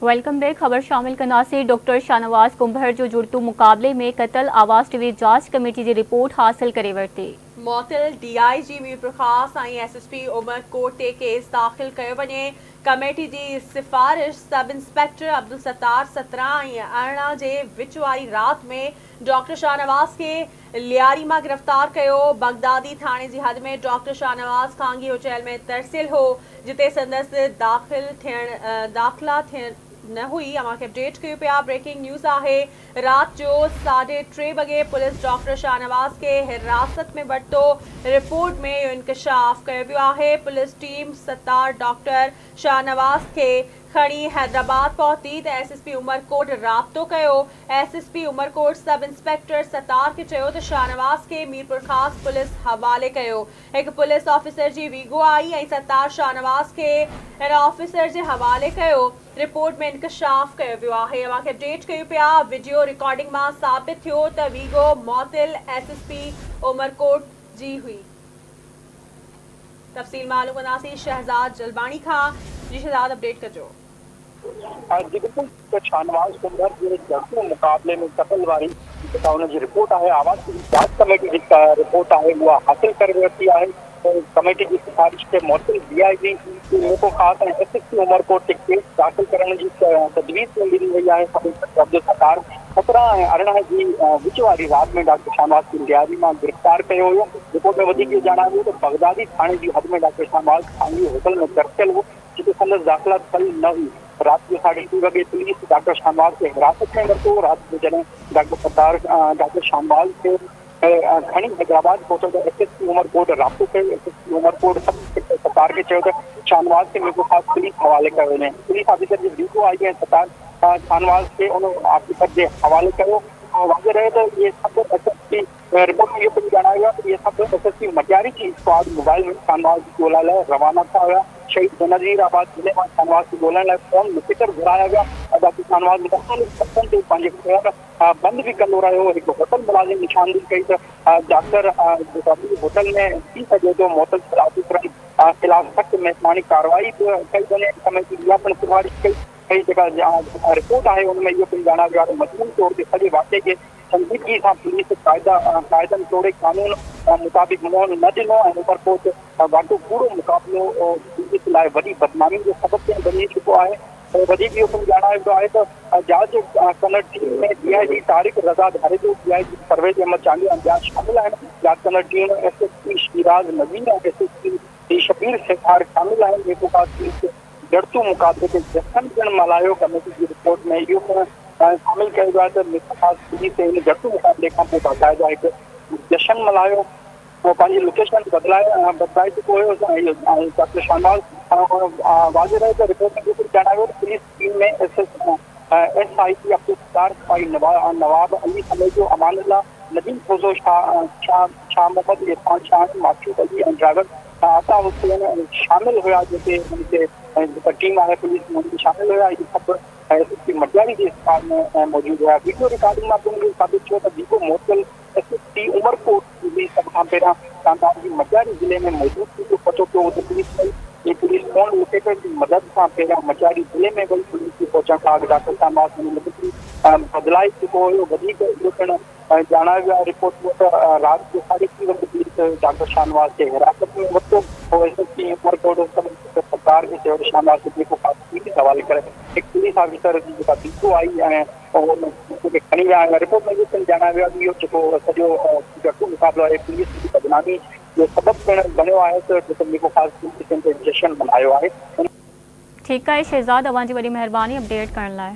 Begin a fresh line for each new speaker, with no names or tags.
Welcome back. खबर शामिल कनासी doctor Shahnawaz कुंभर जो जुड़तू मुकाबले में कतल आवाज़ टीवी जांच कमेटी की रिपोर्ट हासिल करे वरती।
मोतल DIG मीर प्रकाश ऐं SSP उमरकोट ते केस दाख़िल कयो वञे। कमेटी की सिफारिश सब इंस्पेक्टर अब्दुल सत्तार 17 ऐं 18 जे विच वारी रात में डॉक्टर शाहनवाज के लियारी मां गिरफ्तार कयो। बगदादी थाने की हद में डॉक्टर शाहनवाज खांगी होटल में तरसिल हो जिते संदसि दाखिला थियण न हुई। अमांखे अपडेट कयो पिया। ब्रेकिंग न्यूज़ आहे। रात जो 3:30 बजे पुलिस डॉक्टर शाहनवाज के हिरासत में वरतो। रिपोर्ट में यो इंकशाफ कयो वियो आहे। Police team Sattar doctor Shahnawaz के खणी हैदराबाद पहुती तो SSP उमरकोट राब्तो कयो। SSP Umarkot sub inspector Sattar के चयो तो शाहनवाज के मीरपुर खास पुलिस हवाले कयो। एक पुलिस ऑफिसर जी वीगो आई ऐं सत्तार शाहनवाज के इन ऑफिसर जे हवाले कयो। रिपोर्ट में इंकशाफ कयो वियो आहे। अमांखे अपडेट कयो पिया। वीडियो रिकॉर्डिंग मां साबित थियो त वीगो मोतिल SSP उमरकोट जी हुई। तफ़सील मालूम कंदासीं शहजाद जलबाणी खां। जी शहजाद अपडेट कजो।
शाहनवाज कुंभर जे मुकाबले में कतल वारी उनकी रिपोर्ट है आवाज़ जांच कमेटी की रिपोर्ट है वो हासिल कर वरती है। कमेटी की सिफारिश के मोतल DIG को खास SSP उमरकोट के केस दाखिल करने की तजवीज़ मिली वही है। अब्दुल सत्तार 17 ऐं 18 की विच वारी रात में डॉक्टर शाहनवाज की लियारी में गिरफ्तार किया हो। रिपोर्ट में वधीक जणायो तो बगदादी थाने की हद में डॉक्टर शाहनवाज खांगी होटल में तरसिल हो जिते संदसि दाखिला थियल न हुई। रात के 3:30 बजे पुलिस डॉक्टर शाहनवाज के हिरासत में वरतो। रात में जैसे डॉक्टर शाहनवाज के खणी हैदराबाद पहुंचो तो SSP उमरकोट राब्तो कयो। SSP उमरकोट सब सत्तार के चयो तो शाहनवाज के मीरपुर खास पुलिस हवाले कयो वञे। पुलिस ऑफिसर जी वीगो आई ऐं सत्तार शाहनवाज के उन ऑफिसर के हवाले कयो। वाज़े रहे तो ये सब SSP रिपोर्ट में ये जणायो तो ये सब SSP मटियारी की स्क्वाड मोबाइल में शाहनवाज की ॻोल्हा लाइ रवाना थिया हुआ। शहीद बेनज़ीराबाद जिले में शाहनवाज की ॻोल्हण लाइ फोन मुक़रर घुराया गया। डॉक्टर शाहनवाज मुख़्तलिफ़ सफ़न ते पंहिंजे फोन बंद भी कंदो रहियो। एक होटल मुलाजिम निशानदेही कई तो डॉक्टर होटल में थी सके तो मोतल ऑफिसरनि खिलाफ सख्त मेहमानी कार्रवाई कई वञे। कमेटी पिण सिफारिश कई रिपोर्ट है उनमें इहो पिणु ॼाणा वियो आहे मजमूई तौर ते सॼे वाक़े के संजीदगी सां पुलिस कायदनि तोड़े कानून मुताबिक मुंहुं न ॾिनो ऐं उमरकोट वाक़ो पूरो मुक़ाबिलो पुलिस लाइ वॾी बदनामी जो सबबु बणी चुको आहे। वधीक इहो पिणु ॼाणायो वियो आहे त जांच कंदड़ टीम में DIG तारिक रज़ा धारेजो DIG परवेज़ अहमद चांदी ॿिया शामिल आहिनि। जांच कंदड़ टीम SSP शिराज नज़ीर ऐं SSP शबीर सेखार शामिल आहिनि जेको पुलिस जड़तू मुकाबले के जश्न पिणु मल्हायो। कमेटी की रिपोर्ट में इहो पिणु शामिल कयो वियो आहे त मीरपुर खास पुलिस इन जड़तू मुकाबले खां पोइ बाक़ाइदा हिकु जश्न मल्हायो। पंहिंजी लोकेशन बदलाए चुको हुयो। डॉक्टर शाहनवाज वाज़े रहे तो रिपोर्ट में इहो ॼाणायो त पुलिस टीम में SIP अब्दुल सत्तार सिपाही नवाब अली समेजो अमानुल्लाह नदीम खोजो शाह मोहम्मद इरफान शाह मासूद अली ऐं ड्राइवर अता हुसैन शामिल हुआ जेके टीम है पुलिस में शामिल हुआ। ये सब SSP मटियारी के स्क्वाड में मौजूद हुआ। वीडियो रिकॉर्डिंग में पिणु साबित थियो त वीगो मोतल SSP उमरकोट भी सब खां पहिरियां शाहनवाज की मटियारी जिले में मौजूद थी जो पतो पियो तो पुलिस फोन लोकेटर की मदद सां पहिरियां मटियारी जिले में वही पुलिस के पहुचण खां अॻु डॉक्टर शाहनवाज बदलाए चुको हुयो। वधीक इहो पिणु ॼाणायो वियो आहे रिपोर्ट में त रात जो 3:30 बजे पुलिस डॉक्टर शाहनवाज के हिरासत में वरितो। SSP उमरकोट सरकार के चयो शाहनवाज के जेको पुलिस हवाले करे एक पुलिस ऑफिसर जी जेका वीगो आई ऐं खणी विया। रिपोर्ट में इहो पिणु ॼाणायो वियो आहे इहो जेको सॼो जड़तू मुक़ाबिलो आहे पुलिस जी बदनामी जो सबबु पिणु बणियो आहे त जेको मीरपुर खास पुलिस जश्न मल्हायो आहे।
ठीक है शहजाद, अवां जी वॾी महिरबानी अपडेट करण लाइ।